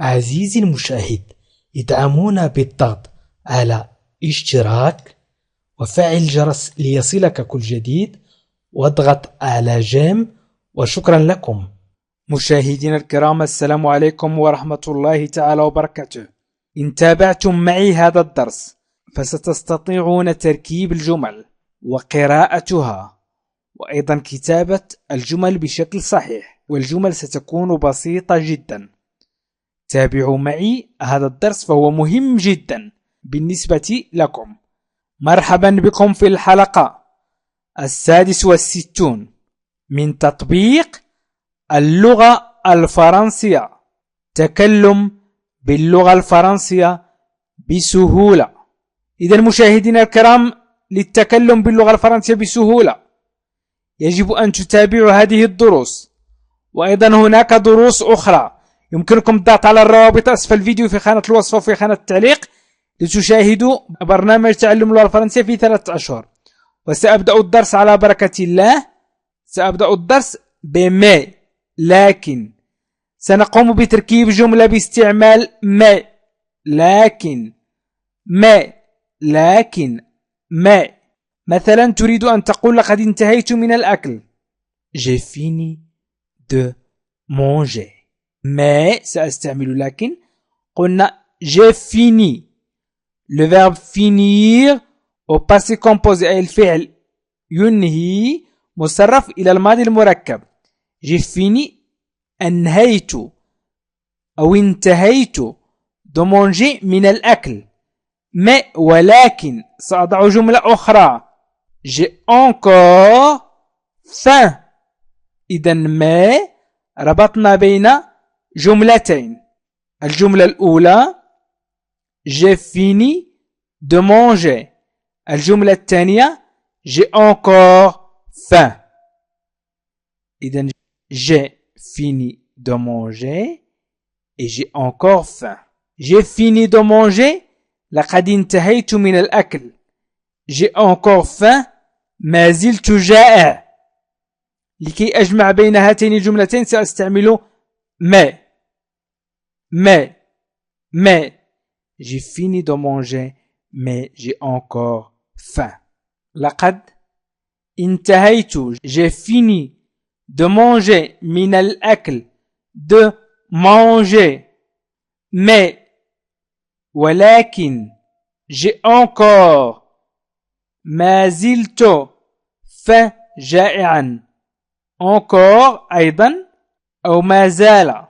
عزيزي المشاهد، ادعمونا بالضغط على اشتراك وفعل الجرس ليصلك كل جديد واضغط على جيم، وشكرا لكم. مشاهدينا الكرام، السلام عليكم ورحمة الله تعالى وبركاته. إن تابعتم معي هذا الدرس فستستطيعون تركيب الجمل وقراءتها وأيضا كتابة الجمل بشكل صحيح، والجمل ستكون بسيطة جدا. تابعوا معي هذا الدرس فهو مهم جدا بالنسبة لكم. مرحبا بكم في الحلقة 66 من تطبيق اللغة الفرنسية. تكلم باللغة الفرنسية بسهولة. إذا مشاهدينا الكرام، للتكلم باللغة الفرنسية بسهولة يجب أن تتابعوا هذه الدروس، وأيضا هناك دروس أخرى. يمكنكم الضغط على الروابط أسفل الفيديو في خانة الوصف وفي خانة التعليق لتشاهدوا برنامج تعلم اللغة الفرنسية في 3 أشهر. وسأبدأ الدرس على بركة الله. سأبدأ الدرس بمي، لكن سنقوم بتركيب جملة باستعمال مي، لكن مي. مثلا تريد أن تقول لقد انتهيت من الأكل. J'ai fini de manger. mais سأستعمل لكن. قلنا j'ai fini. Le verbe finir au passé composé أي الفعل ينهي مصرف إلى الماضي المركب. j'ai fini أنهيت أو انتهيت de manger من الأكل. mais ولكن سأضع جملة أخرى. j'ai encore faim. إذا ما ربطنا بين جملتين. الجملة الأولى j'ai fini de manger. الجملة الثانية j'ai encore faim. إذا j'ai fini de manger et j'ai encore faim. j'ai fini de manger لقد انتهيت من الأكل. j'ai encore faim ما زلت جائع. لكي أجمع بين هاتين الجملتين سأستعمل mais. j'ai fini de manger mais j'ai encore faim. لقد انتهيت j'ai fini de manger من الأكل de manger mais ولكن j'ai encore ما زلت faim جائعا. encore أيضا أو ما زال.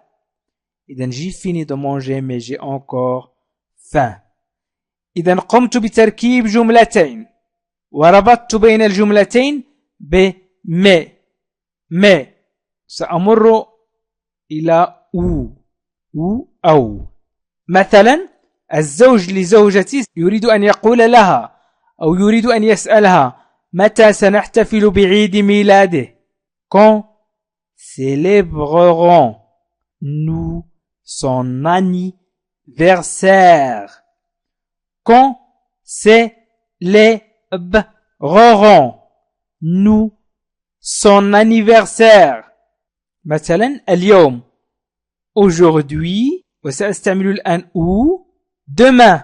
إذن j'ai fini de manger mais j'ai encore faim. إذن قمت بتركيب جملتين وربطت بين الجملتين ب mais. سأمر إلى أو. مثلا الزوج لزوجتي يريد أن يقول لها أو يريد أن يسألها متى سنحتفل بعيد ميلاده. quand célébrerons-nous son anniversaire. quand célébrerons-nous son anniversaire. مثلا اليوم aujourd'hui، وسأستعمل الآن demain.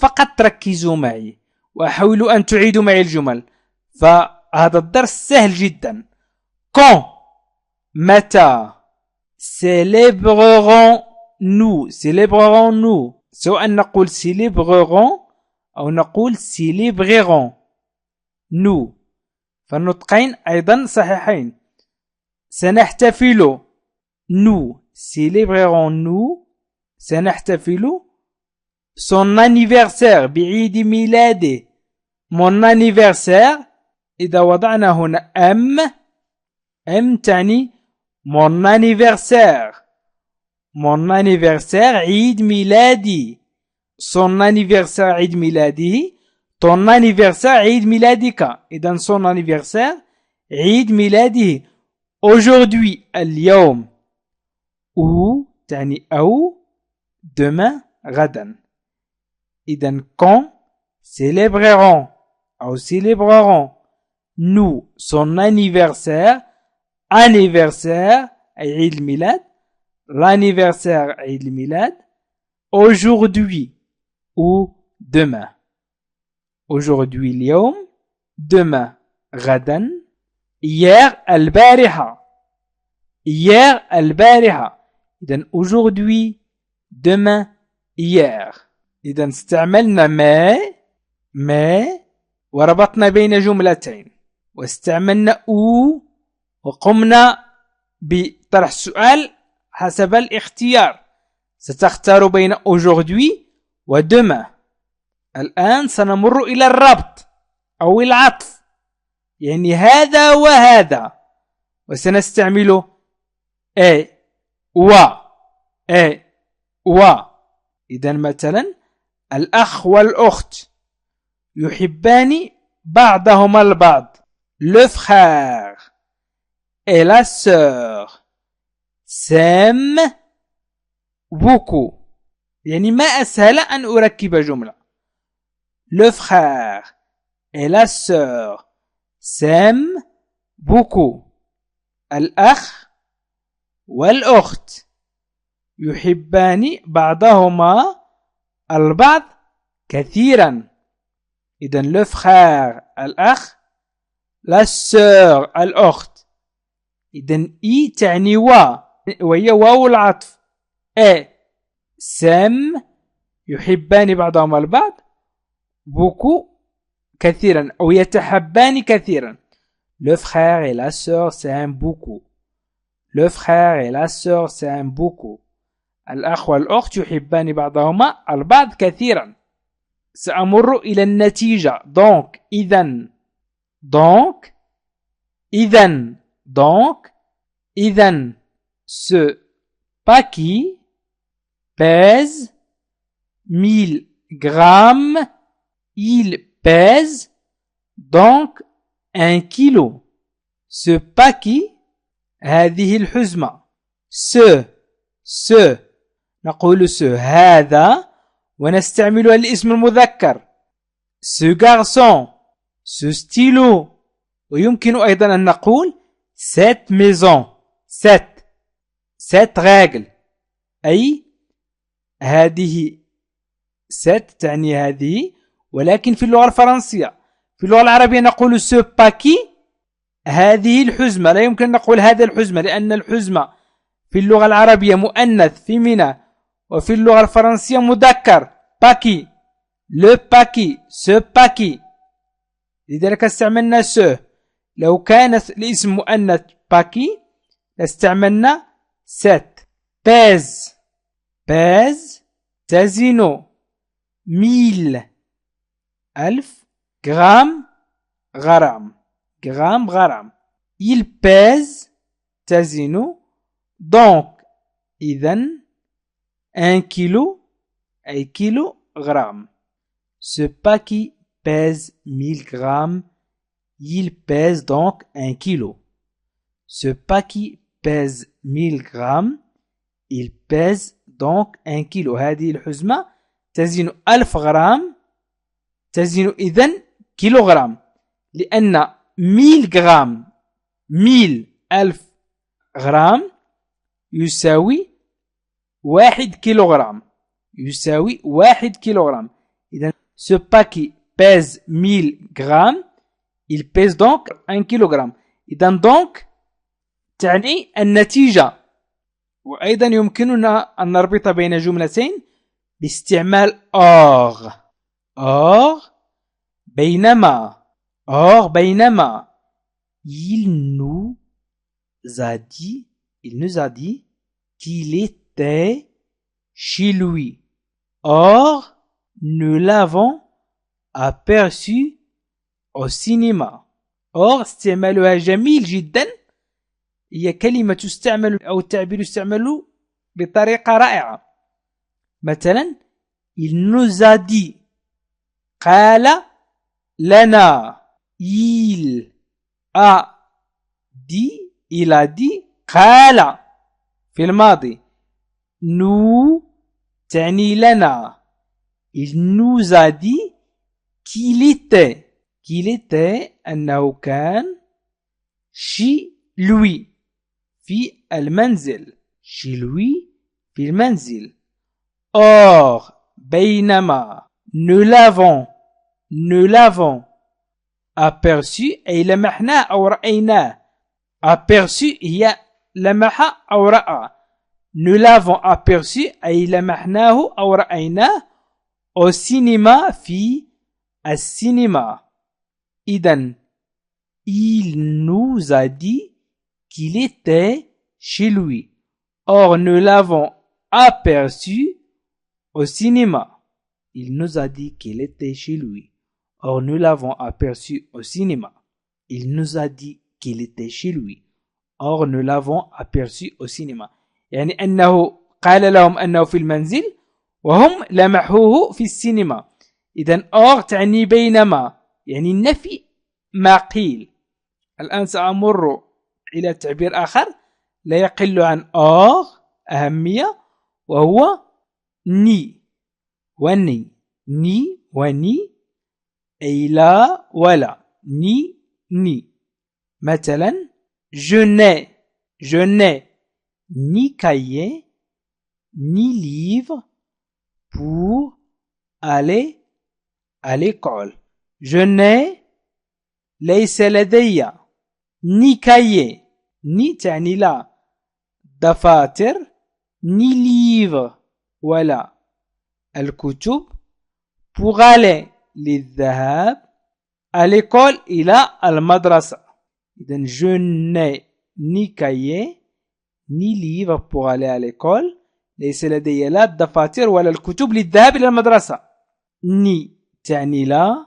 فقط ركزوا معي وأحاولوا أن تعيدوا معي الجمل، فهذا الدرس سهل جدا. quand متى célébrerons-nous سواء نقول célébrerons أو نقول célébrerons nous، فالنطقين أيضا صحيحين. سنحتفل nous célébrerons-nous سنحتفل son anniversaire بعيد ميلاده mon anniversaire. إذا وضعنا هنا M تعني mon anniversaire عيد ميلادي. son anniversaire عيد ميلاده. ton anniversaire عيد ميلادك. إذن son anniversaire عيد ميلاده. aujourd'hui اليوم تعني أو demain غدا. إذن quand célébrerons أو célébrerons nous son anniversaire. anniversaire أي عيد الميلاد. l'anniversaire عيد الميلاد aujourd'hui ou demain. Aujourd'hui اليوم, demain غدا, hier البارحة, hier البارحة. إذن aujourd'hui, demain, hier. إذن استعملنا ما وربطنا بين جملتين, واستعملنا وقمنا بطرح السؤال حسب الاختيار. ستختار بين aujourd'hui و demain. الآن سنمر إلى الربط أو العطف, يعني هذا وهذا, وسنستعمل و. إذن مثلا الأخ والأخت يحبان بعضهما البعض. Le frère et la sœur s'aiment beaucoup. يعني ما أسهل أن أركب جملة. Le frère et la sœur s'aiment beaucoup. الأخ والأخت يحبان بعضهما البعض كثيرا. إذن le frère الأخ, la sœur الأخت. إذن تعني وهي واو العطف. s'aiment يحبان بعضهما البعض, beaucoup كثيرا أو يتحبان كثيرا. Le frère et la sœur s'aiment beaucoup. Le frère et la sœur s'aiment beaucoup. الأخ والأخت يحبان بعضهما البعض كثيرا. سأمر إلى النتيجة. donc إذن ce paquet pèse 1000 grammes. Il pèse donc 1 kilo. Ce paquet, هذه الحزمة. ce نقول هذا ونستعمل الاسم المذكر. ce garçon, ce stylo. ويمكن أيضا أن نقول cette maison, cette règle, أي هذه. cette تعني هذه, ولكن في اللغة الفرنسية. في اللغة العربية نقول ce paquet, هذه الحزمة. لا يمكن أن نقول هذا الحزمة, لأن الحزمة في اللغة العربية مؤنث فيمينا, وفي اللغة الفرنسية مذكر باكي. le paquet, ce paquet. لذلك استعملنا ce. لو كان الاسم مؤنث باكي استعملنا set. pèse تزن 1000 ألف غرام. il pèse تزن donc إذن 1 kilo أي kilogramme. ce paquet pèse 1000 grammes. il pèse donc 1 kilo. ce paquet pèse 1000 grammes. il pèse donc 1 kilo. هذه الحزمة تزن 1000 غرام, تزن إذن كيلوغرام, لأن 1000 غرام 1000 غرام يساوي 1 كيلوغرام. إذن ce paquet pèse 1000 grammes. il pèse donc 1 kilogramme. إذن donc تعني النتيجة. وأيضا يمكننا أن نربط بين جملتين باستعمال or بينما il nous a dit qu'il était chez lui. Or nous l'avons aperçu au cinéma. or استعمالها جميل جدا. هي كلمة تستعمل أو التعبير يستعمل بطريقة رائعة. مثلا il nous a dit, قال لنا. il a dit قال في الماضي. nous تعني لنا. il nous a dit qu'il était أنه كان chez lui في المنزل. chez lui في المنزل. Or, بينما nous l'avons aperçu أي لمحناه أو رأيناه. aperçu هي لمح أو رأى. nous l'avons aperçu أي لمحناه أو رأيناه au cinéma في السينما. إذن il nous a dit qu'il était chez lui. Or, nous l'avons aperçu au cinéma. Il nous a dit qu'il était chez lui. Or, nous l'avons aperçu au cinéma. Il nous a dit qu'il était chez lui. Or, nous l'avons aperçu au cinéma. يعني أنه قال لهم أنه في المنزل وهم لمحوه في السينما. إذن or تعني بينما، يعني النفي ما قيل. الآن سأمر إلى تعبير آخر لا يقل عن or أهمية، وهو ني وني. ني وني أي لا ولا. ني. مثلا je n'ai ni cahier ni livre pour aller à l'école. je n'ai ليس لدي ni cahier ni تعني لا دفاتر ni livre ولا الكتب pour aller للذهاب à l'école إلى المدرسة. إذن je n'ai ni cahier ni livre pour aller à l'école. ليس لدي لا الدفاتر ولا الكتب للذهاب إلى المدرسة. ni تعني لا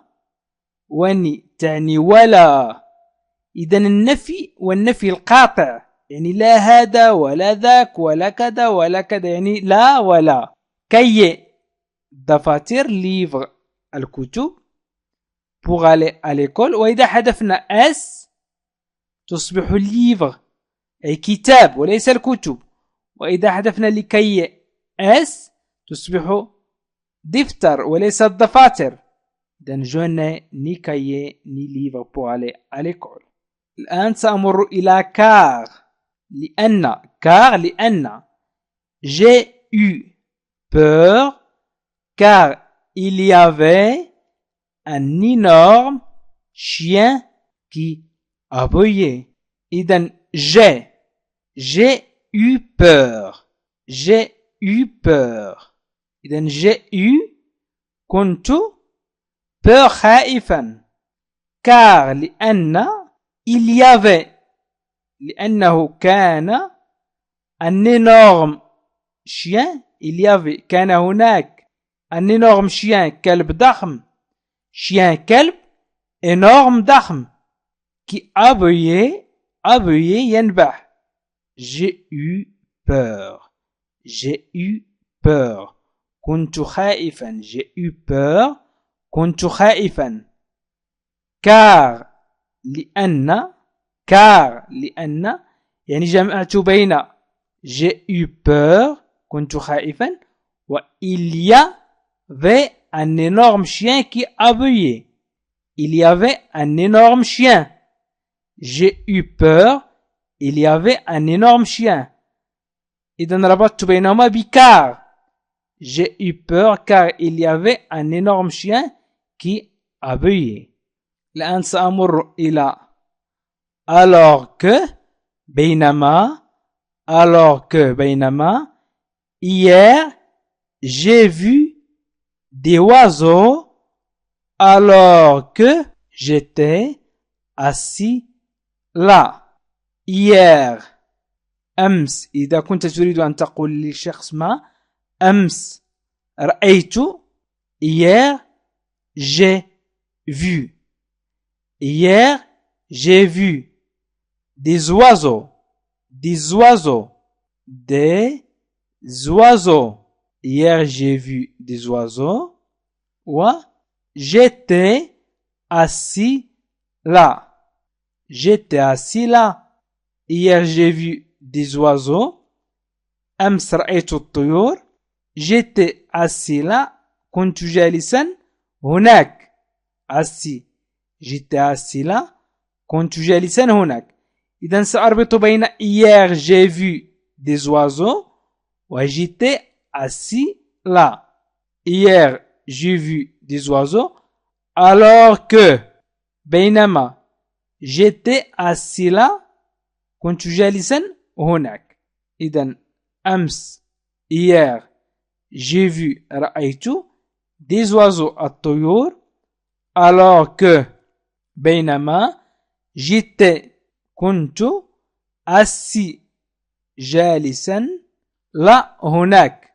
وني تعني ولا. إذن النفي والنفي القاطع، يعني لا هذا ولا ذاك ولا كذا ولا كذا، يعني لا ولا. كي دفاتر livre الكتب pour aller à l'école. وإذا حذفنا اس تصبح livre أي كتاب وليس الكتب. وإذا حذفنا لكي اس تصبح دفتر وليس الدفاتر. إذن je n'ai ni cahier ni livre pour aller à l'école. الآن سأمر إلى car. لأن j'ai eu peur car il y avait un énorme chien qui aboyait. إذن j'ai eu peur. إذن j'ai eu كنت peur خائفا. car لأن il y avait لأنه كان un énorme chien. il y avait كان هناك un énorme chien كلب ضخم. chien كلب énorme ضخم qui aboyait ينبح. j'ai eu peur. كنت خائفا. j'ai eu peur كنت خائفا. car لأن يعني جمعت بين j'ai eu peur كنت خائفا و il y avait un énorme chien qui aboyait. il y avait un énorme chien. j'ai eu peur il y avait un énorme chien. إذن ربطت بينهما بcar. j'ai eu peur car il y avait un énorme chien qui aboyait. الآن سأمر إلى alors que بينما hier j'ai vu des oiseaux alors que j'étais assis là. hier أمس إذا كنت تريد أن تقول لشخص ما أمس رأيت. hier j'ai vu des oiseaux. hier j'ai vu des oiseaux و j'étais assis là. hier j'ai vu des oiseaux. أمس رأيت الطيور. j'étais assis là كنت جالسا هناك. assis j'étais assis là كنت جالسا هناك. إذن سأربط بين hier j'ai vu des oiseaux وجيتي assis là. Hier, j'ai vu des oiseaux alors que بينما j'étais assis là كنت جالسا هناك. إذن أمس hier j'ai vu رأيت des oiseaux الطيور alors que بينما j'étais كنت assis جالسا là هناك.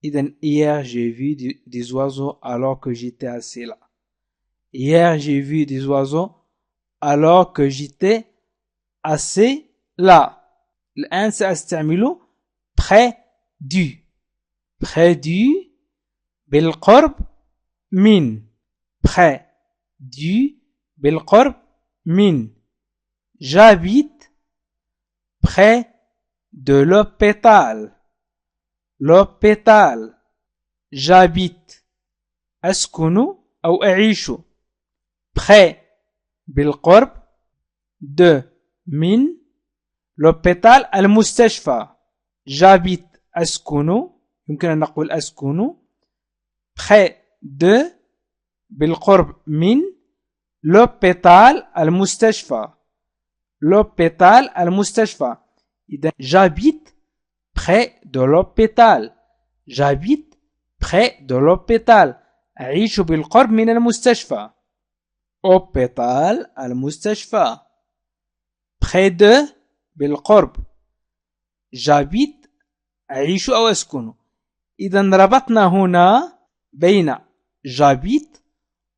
إذن hier j'ai vu des oiseaux alors que j'étais assis là. Hier j'ai vu des oiseaux alors que j'étais assis là. الآن سأستعمل près du. près du بالقرب من. près du بالقرب من. J'habite près de l'hôpital. l'hôpital. j'habite أسكن أو أعيش près بالقرب de من l'hôpital المستشفى. j'habite أسكن يمكن أن نقول أسكن près de بالقرب من l'hôpital المستشفى. l'hôpital المستشفى. إذا j'habite près de l'hôpital. j'habite près de l'hôpital. أعيش بالقرب من المستشفى. hôpital المستشفى. près de بالقرب. j'habite أعيش أو أسكن. إذا ربطنا هنا بين j'habite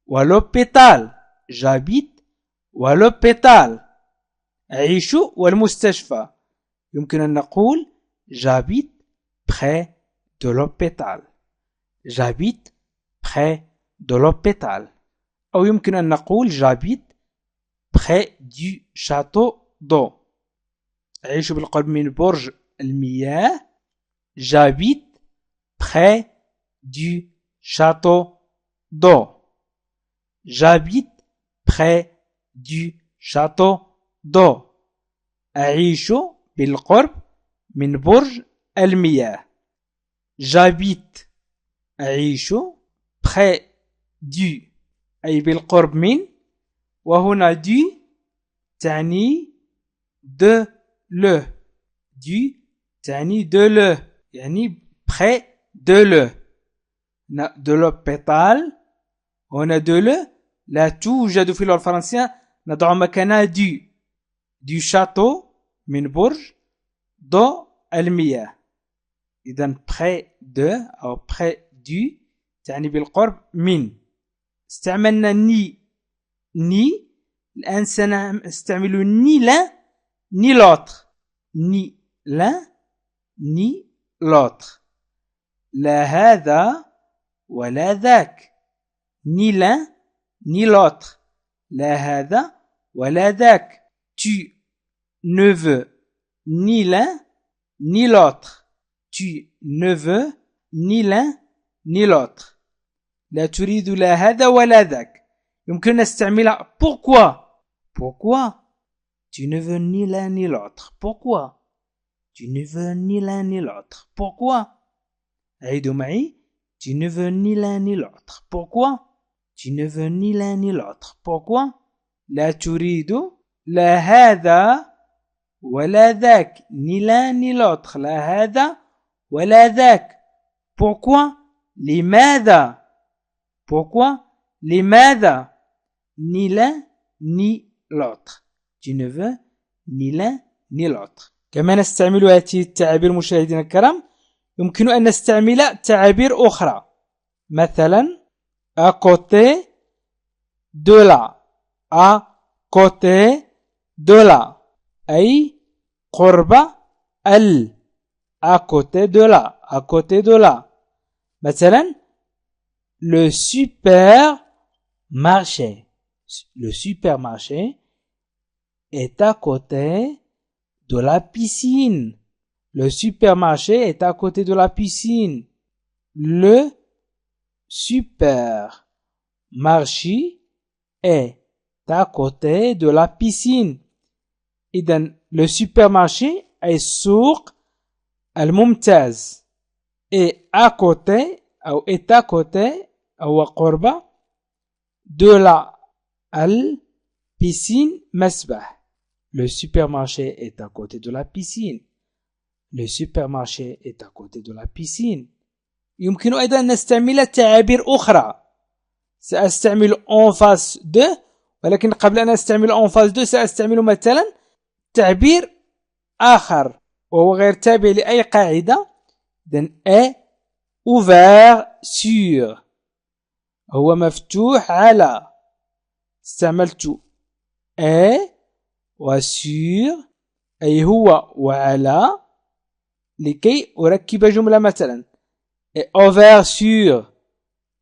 والhôpital. j'habite والhôpital. أعيش والمستشفى. يمكن أن نقول j'habite près de l'hôpital. j'habite près de l'hôpital. أو يمكن أن نقول j'habite près du château d'eau. أعيش بالقرب من برج المياه. j'habite près du château d'eau. j'habite près du château d'eau. أعيش بالقرب من برج المياه. j'habite أعيش près du أي بالقرب من. وهنا du تعني de le. du تعني de le يعني près de le. de l'hôpital هنا de le لا توجد في اللغة الفرنسية. نضع مكانها du château من برج دو المياه. إذن près de أو près du تعني بالقرب من. استعملنا ني الآن سنستعمل ني لا ني l'autre. ني لا ني l'autre. لا هذا ولا ذاك. ني لا ني l'autre. لا هذا ولا ذاك. tu ne veux ni l'un ni l'autre. tu ne veux ni l'un ni l'autre. لا تريد لا هذا ولا ذاك. يمكن نستعملها pourquoi. pourquoi tu ne veux ni l'un ni l'autre. pourquoi tu ne veux ni l'un ni l'autre. pourquoi عيدوا معي. tu ne veux ni l'un ni l'autre. pourquoi tu ne veux ni l'un ni l'autre. pourquoi لا تريد لا هذا ولا ذاك. ni l'un ni l'autre. لا هذا ولا ذاك. pourquoi لماذا. pourquoi لماذا ni l'un ni l'autre. tu ne veux ni l'un ni l'autre. كما نستعمل هذه التعابير مشاهدينا الكرام يمكن أن نستعمل تعابير أخرى. مثلا à côté de là. à côté de là أي قرب à côté de là. à côté de là. مثلا le supermarché. le supermarché est à côté de la piscine. le supermarché est à côté de la piscine. le supermarché est à côté de la piscine. إذن le supermarché أي السوق الممتاز est à côté أو est à côté أو قرب de la piscine مسبح. Le supermarché est à côté de la piscine. Le supermarché est à côté de la piscine. يمكن أيضا أن نستعمل تعابير أخرى. سأستعمل en face de، ولكن قبل أن أستعمل en face de سأستعمل مثلا تعبير آخر وهو غير تابع لأي قاعدة. إذن est ouvert sur، هو مفتوح على. استعملت est وسور أي هو وعلى لكي أركب جملة مثلا est ouvert sur،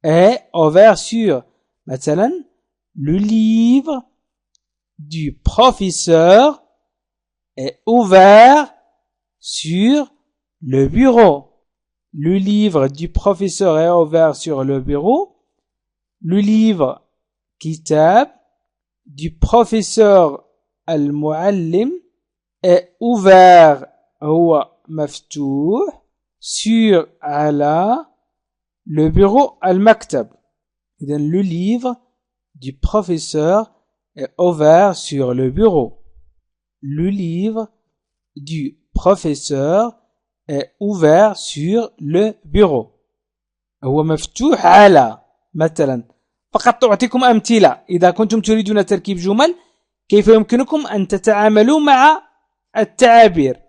est ouvert sur مثلا le livre du professeur est ouvert sur le bureau. Le livre du professeur est ouvert sur le bureau. Le livre kitab du professeur المعلم est ouvert هو مفتوح sur على le bureau المكتب. إذن le livre du professeur est ouvert sur le bureau. Le livre du professeur est ouvert sur le bureau. هو مفتوح على مثلا. فقط أعطيكم أمثلة إذا كنتم تريدون تركيب جمل كيف يمكنكم أن تتعاملوا مع التعابير.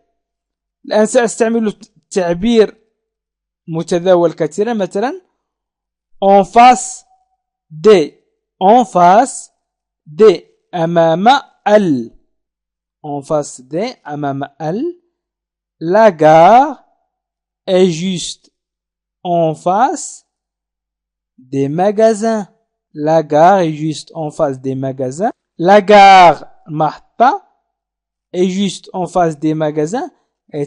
الآن سأستعمل تعبير متداول كثيرا مثلا en face de، en face de أمام ال، en face de أمام ال. La gare est juste en face des magasins. La gare est juste en face des magasins. La gare محطة est juste en face des magasins.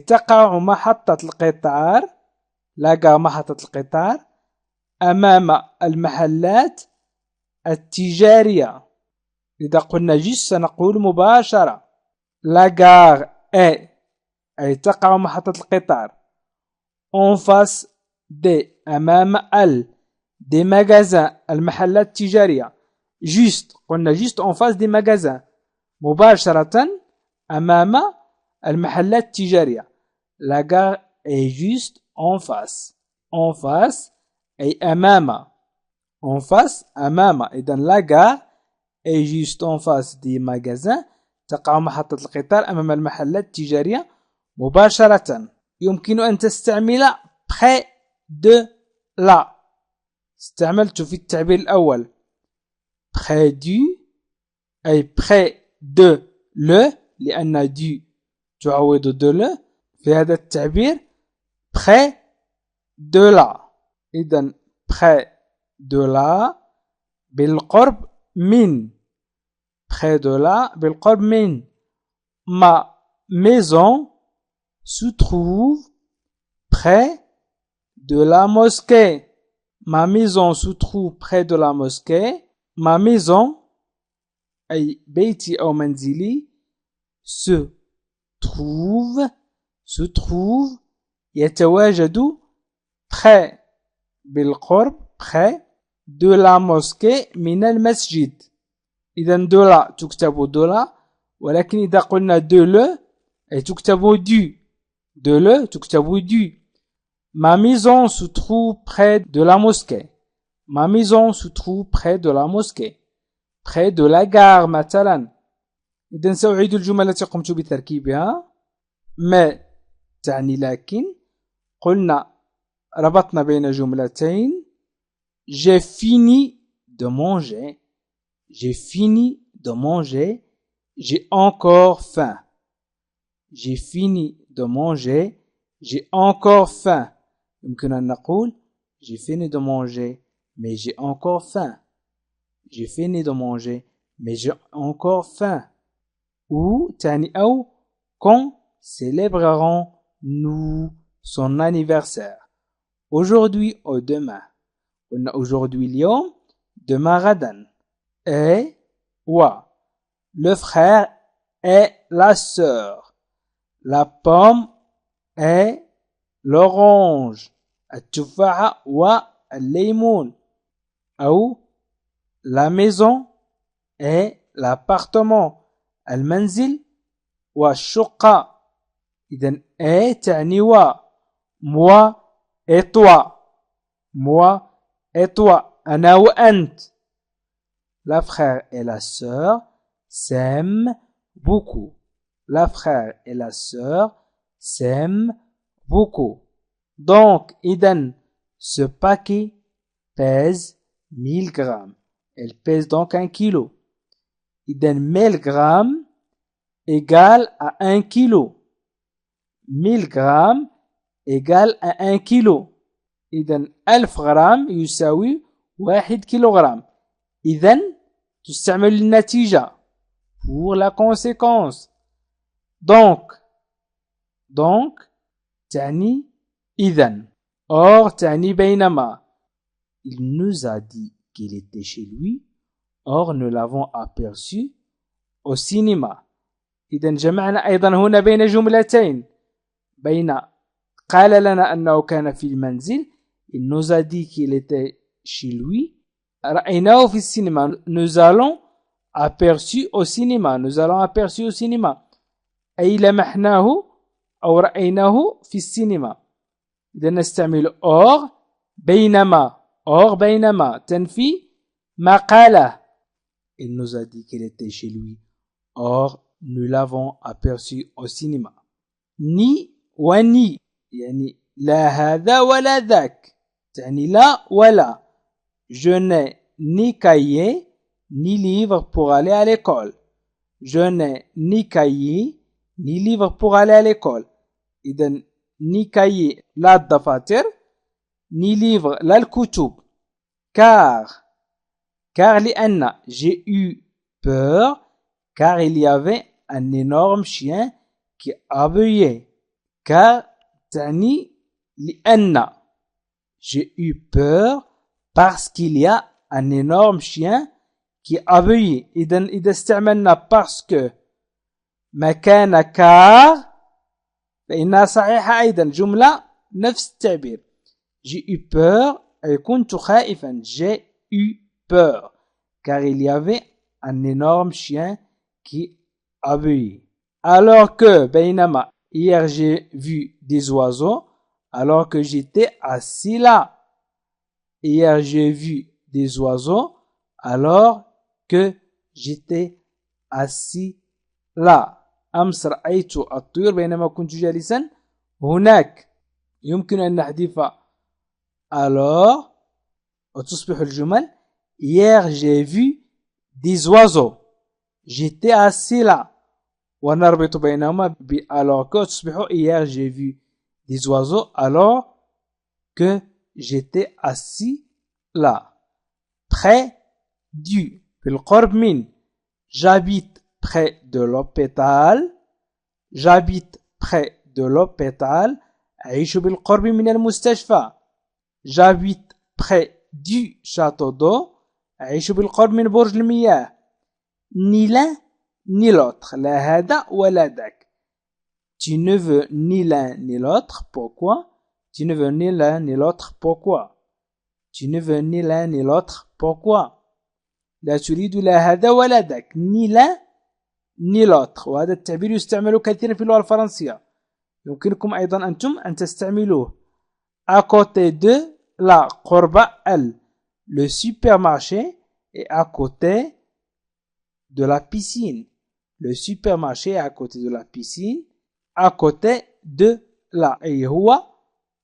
تقع محطة القطار. La gare محطة القطار أمام المحلات التجارية. إذا قلنا juste سنقول مباشرة La gare est أي تقع محطة القطار en face de أمام ال des magasins المحلات التجارية. juste قلنا juste en face des magasins مباشرة أمام المحلات التجارية. La gare est juste en face. En face أي أمام. En face أمام. إذن la gare est juste en face des magasins. تقع محطة القطار أمام المحلات التجارية مباشرة. يمكن أن تستعمل près de la. استعملت في التعبير الأول près du أي près de le لأن du تعوض de le. في هذا التعبير près de la. إذن près de la بالقرب من. près de la بالقرب من. Ma maison se trouve près de la mosquée. Ma maison se trouve près de la mosquée. Ma maison أي بيتي أو منزلي se trouve يتواجد près بالقرب près de la mosquée من المسجد. إذن de la تكتب de la، ولكن إذا قلنا de le أي تكتب du. de le تكتب du. Ma maison se trouve près de la mosquée. Ma maison se trouve près de la mosquée. près de la gare مثلا. إذن سأعيد الجمل التي قمت بتركيبها. ما تعني لكن. قلنا ربطنا بين جملتين. J'ai fini de manger. J'ai fini de manger. J'ai encore faim. J'ai fini de manger. J'ai encore faim. يمكن أن نقول j'ai fini de manger mais j'ai encore faim. J'ai fini de manger mais j'ai encore faim. Ou تعني أو quand célébrerons-nous son anniversaire. Aujourd'hui ou demain. قلنا aujourd'hui اليوم demain غدا. Et و le frère et la sœur. La pomme et l'orange التفاحة والليمون أو la maison et l'appartement المنزل والشقة. إذن et تعني و moi et toi moi et toi أنا وأنت. La frère et la sœur s'aiment beaucoup. La frère et la sœur s'aiment beaucoup. Donc, إذن ce paquet pèse 1000 grammes. Elle pèse donc 1 kilo. إذن 1000 grammes égale à 1 kilo. 1000 grammes égale à 1 kilo. إذن 1000 غرام يساوي 1 كيلوغرام. إذن تستعمل النتيجة pour la conséquence. Donc تعني إذن. Or تعني بينما. Il nous a dit qu'il était chez lui. Or nous l'avons aperçu au cinéma. إذن جمعنا أيضا هنا بين جملتين. بين قال لنا أنه كان في المنزل. Il nous a dit qu'il était chez lui. رأيناه في السينما. Nous allons aperçu au cinéma. Nous allons aperçu au cinéma. أي لمحناه أو رأيناه في السينما. إذا نستعمل or بينما. Or بينما تنفي ما قاله. Il nous a dit qu'il était chez lui. Or nous l'avons aperçu au cinéma. Ni وني يعني لا هذا ولا ذاك. تعني لا ولا. Je n'ai ni cahier ni livre pour aller à l'école. Je n'ai ni cahier ni livre pour aller à l'école. إذن ni cahier لا الدفاتر ni livre لا الكتب. Car لأن j'ai eu peur car il y avait un énorme chien qui aboyait. Car تعني لأن j'ai eu peur parce qu'il y a un énorme chien qui aboyait. إذا استعملنا parce que مكان car فإنها صحيحة أيضا. جملة نفس التعبير. j'ai eu peur أي كنت خائفا. j'ai eu peur car il y avait un énorme chien qui aboyait. Alors que بينما hier j'ai vu des oiseaux alors que j'étais assis là. Hier j'ai vu des oiseaux alors que j'étais assis là. أمس رأيت الطيور بينما كنت جالسا هناك. يمكن أن نحذف alors وتصبح الجمل hier j'ai vu des oiseaux j'étais assis là. ونربط بينهما ب alors que تصبح hier j'ai vu des oiseaux alors que j'étais assis là. Près du بالقرب من. J'habite près de l'hôpital. J'habite près de l'hôpital. أعيش بالقرب من المستشفى. J'habite près du château d'eau. أعيش بالقرب من برج المياه. Ni l'un ni l'autre. لا هذا ولا ذاك. Tu ne veux ni l'un ni l'autre. Pourquoi? Tu ne veux ni l'un ni l'autre. Pourquoi? Tu ne veux ni l'un ni l'autre. Pourquoi? لا تريد لا هذا ولا ذاك. ni l'un ni l'autre. وهذا التعبير يستعمل كثيرا في اللغة الفرنسية. يمكنكم أيضا أنتم أن تستعملوه. à côté de la قرب ال. Le supermarché est à côté de la piscine. Le supermarché est à côté de la piscine. à côté de la. أي هو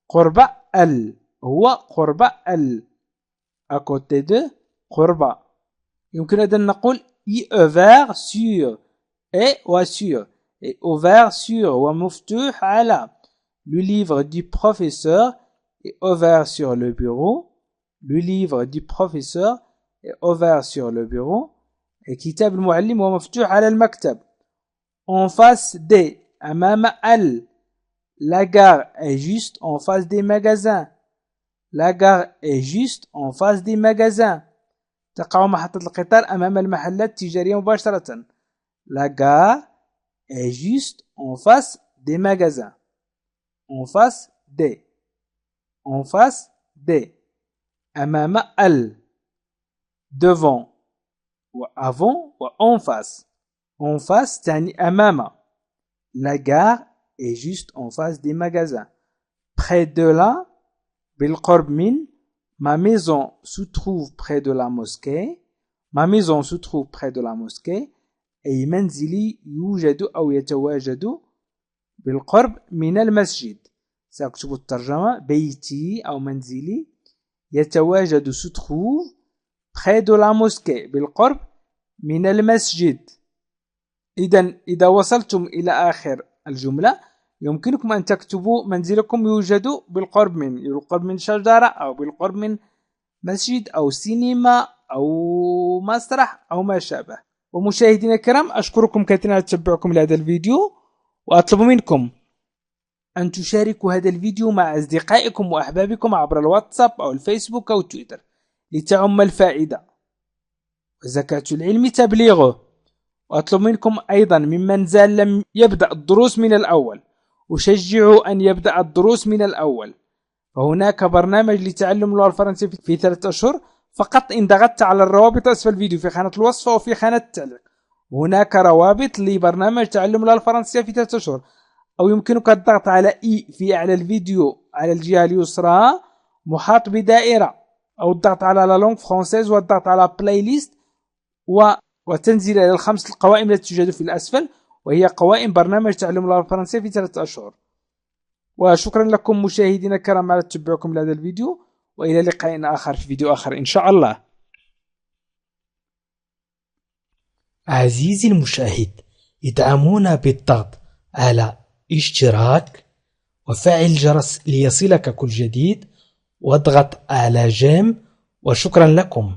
قرب ال. هو قرب ال. à côté de قرب. يمكن أن نقول y ouvert sur et sur. et ouvert sur ومفتوح على. Le livre du professeur est ouvert sur le bureau. Le livre du professeur est ouvert sur le bureau. et كتاب المعلم هو مفتوح على المكتب. en face des. أمام ال. La gare est juste en face des magasins. La gare est juste en face des magasins. تقع محطة القطار أمام المحلات التجارية مباشرة. La gare est juste en face des magasins. En face de. En face de. أمام ال. Devant. و avant و en face. En face تعني أمام. La gare est juste en face des magasins. Près de là, بالقرب من. Ma maison se trouve près de la mosquée. Ma maison se trouve près de la mosquée. أي منزلي يوجد أو يتواجد بالقرب من المسجد. سأكتب الترجمة. بيتي أو منزلي يتواجد se trouve près de la mosquée بالقرب من المسجد. إذا وصلتم إلى آخر الجملة يمكنكم أن تكتبوا منزلكم يوجد بالقرب من شجرة أو بالقرب من مسجد أو سينما أو مسرح أو ما شابه. ومشاهدينا الكرام أشكركم كثيرا على تتبعكم لهذا الفيديو، وأطلب منكم أن تشاركوا هذا الفيديو مع أصدقائكم وأحبابكم عبر الواتساب أو الفيسبوك أو تويتر لتعم الفائدة. وزكاة العلم تبليغه. وأطلب منكم أيضا ممن زال لم يبدأ الدروس من الأول أشجع أن يبدأ الدروس من الأول. فهناك برنامج لتعلم اللغة الفرنسية في 3 أشهر فقط. إن ضغطت على الروابط أسفل الفيديو في خانة الوصف وفي خانة التعليق هناك روابط لبرنامج تعلم اللغة الفرنسية في 3 أشهر. أو يمكنك الضغط على إي في أعلى الفيديو على الجهة اليسرى محاط بدائرة، أو الضغط على لا لونغ فرونسيز والضغط على بلاي ليست وتنزل إلى ال5 القوائم التي توجد في الأسفل، وهي قوائم برنامج تعلم اللغة الفرنسية في 3 أشهر. وشكرا لكم مشاهدينا الكرام على تتبعكم لهذا الفيديو، وإلى لقاء آخر في فيديو آخر إن شاء الله. عزيزي المشاهد، ادعمونا بالضغط على اشتراك وفعل الجرس ليصلك كل جديد، واضغط على جيم، وشكرا لكم.